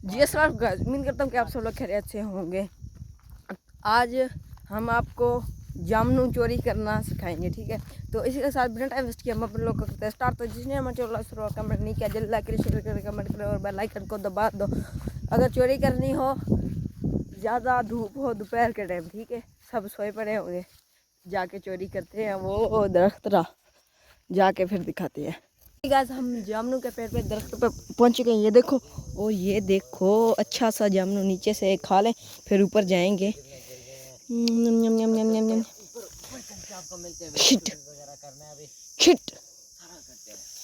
जी अस्सलाम वालेकुम, उम्मीद करता हूँ कि आप सब लोग खैरियत से होंगे। आज हम आपको जामनू चोरी करना सिखाएंगे, ठीक है। तो इसी के साथ बिना टाइम वेस्ट किया हम अपने लोग को करते हैं स्टार्ट। तो जिसने हमारे चैनल कमेंट नहीं किया जल्दी लाइक करें, शेयर करें, कमेंट करें और बेल आइकन को दबा दो। अगर चोरी करनी हो, ज़्यादा धूप हो, दोपहर के टाइम, ठीक है, सब सोए पड़े होंगे, जाके चोरी करते हैं वो दरख्त रहा, जाके फिर दिखाते हैं। गाइस हम जामनू के पेड़ पे दरख्त पे पहुंच चुके हैं। ये देखो, ओ ये देखो, अच्छा सा जामनू नीचे से खा लें फिर ऊपर जाएंगे। शिट शिट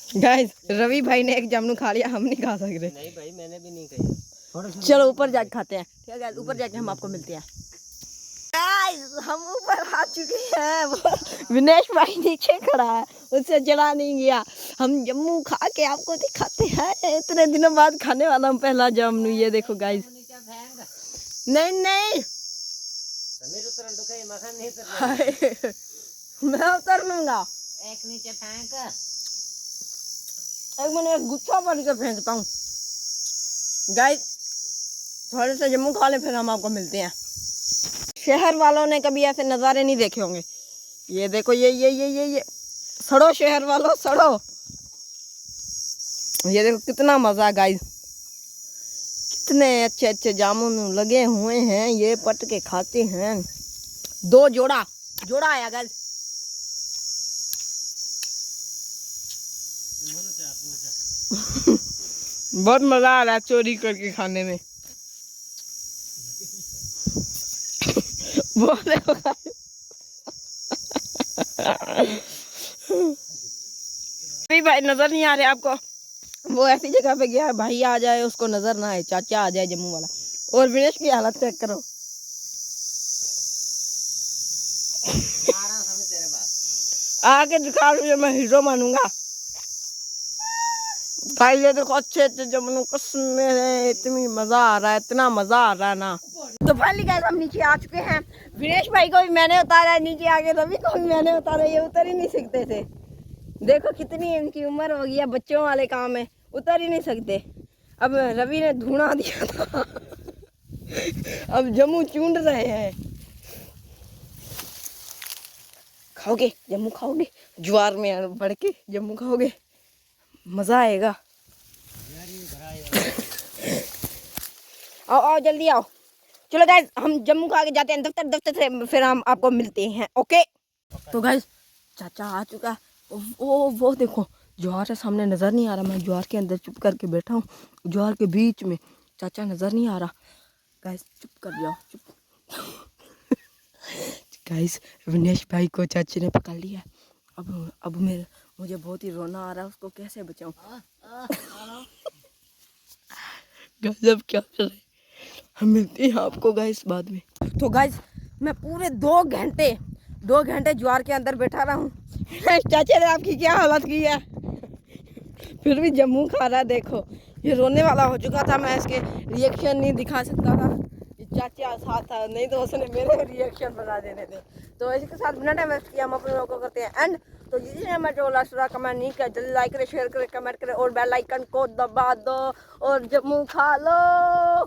गाइस, रवि भाई ने एक जामनू खा लिया, हम नहीं खा सकते। नहीं भाई, मैंने भी नहीं खाया। चलो ऊपर जाके खाते हैं, ठीक है गाइस, ऊपर जाके हम आपको मिलते हैं। गाइस हम ऊपर आ चुके हैं, वो विनेश भाई नीचे खड़ा है, उससे चढ़ा नहीं गया। हम जम्मू खा के आपको दिखाते हैं, इतने दिनों बाद खाने वाला हम पहला जामनू। ये देखो गाइस, नहीं नहीं मैं उतर लूंगा। एक नीचे फेंक, एक मैंने गुच्छा भर के फेंकता हूँ। गाइस थोड़े से जम्मू खा ले फिर हम आपको मिलते हैं। शहर वालों ने कभी ऐसे नज़ारे नहीं देखे होंगे। ये देखो, ये सड़ो शहर वालों, सड़ो। ये देखो कितना मज़ा गाइस, कितने अच्छे अच्छे जामुन लगे हुए हैं, ये पट के खाते हैं। दो जोड़ा आया गाइस। बहुत मज़ा आ रहा है चोरी करके खाने में। वो देखो भाई नजर नहीं आ रहे आपको, वो ऐसी जगह पे गया है, भाई आ जाए उसको नजर ना आए, चाचा आ जाए जम्मू वाला। और विनेश की हालत चेक करो, आके दिखा मुझे, मैं हीरो मानूंगा। भाई ये देखो अच्छे अच्छे जम्मू, कसम है इतनी मजा आ रहा है, इतना मजा आ रहा है ना। तो फाइनली गाइस हम नीचे आ चुके हैं। विनेश भाई को भी मैंने उतारा है नीचे आके, रवि को भी मैंने उतारा, ये उतर ही नहीं सकते थे। देखो कितनी इनकी उम्र हो गई है, बच्चों वाले काम है, उतर ही नहीं सकते। अब रवि ने ढूंढा दिया था अब जम्मू चूंड रहे हैं। खाओगे जम्मू, खाओगे ज्वार में बढ़ के जम्मू खाओगे, मजा आएगा। आओ आओ जल्दी आओ। चलो गाइस हम जम्मू खा के जाते हैं दफ्तर से, फिर हम आपको मिलते हैं, ओके। तो गाइस चाचा आ चुका है। वो देखो ज्वार है सामने, नज़र नहीं आ रहा, मैं ज्वार के अंदर चुप करके बैठा हूँ, ज्वार के बीच में। चाचा नज़र नहीं आ रहा गाइस, चुप कर जाओ, चुप गाइस विनेश भाई को चाची ने पकड़ लिया। अब मुझे बहुत ही रोना आ रहा है, उसको कैसे बचाऊं। गजब क्या कर रहे, हम मिलते हैं आपको गाइस बाद में। तो गाइस मैं पूरे 2 घंटे ज्वार के अंदर बैठा रहा हूँ। चाचा ने आपकी क्या हालत की है, फिर भी जम्मू खा रहा है। देखो ये रोने वाला हो चुका था, मैं इसके रिएक्शन नहीं दिखा सकता था, चाचा साथ था, नहीं तो उसने मेरे रिएक्शन बता देने थे। तो इसके साथ बिना टाइम वेस्ट किया हम अपने लोगों को करते हैं एंड। तो जिसने हमारे जो लास्ट कमेंट नहीं किया जल्दी लाइक करें, शेयर करें, कमेंट करें और बेल आइकन को दबा दो और जम्मू खा लो।